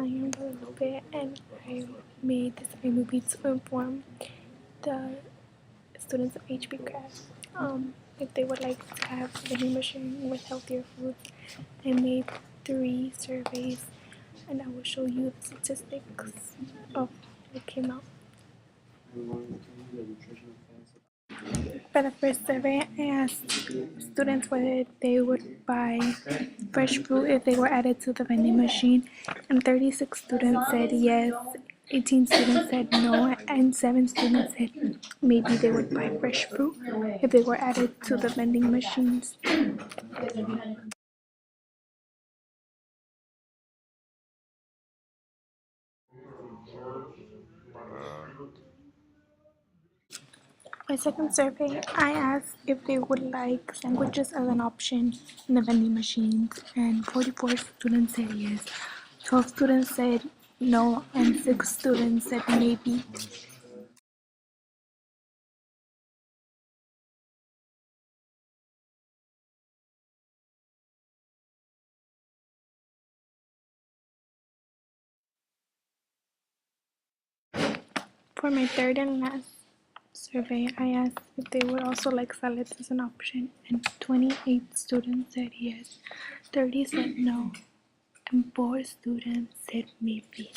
I am Guadalupe, and I made this movie to inform the students of HB Craft if they would like to have a vending machine with healthier foods. I made 3 surveys, and I will show you the statistics of what came out. For the first survey, I asked students whether they would buy fresh fruit if they were added to the vending machine, and 36 students said yes, 18 students said no, and 7 students said maybe they would buy fresh fruit if they were added to the vending machines. My second survey, I asked if they would like sandwiches as an option in the vending machines, and 44 students said yes, 12 students said no, and 6 students said maybe. For my third and last survey, I asked if they would also like salads as an option, and 28 students said yes, 30 said no, and 4 students said maybe.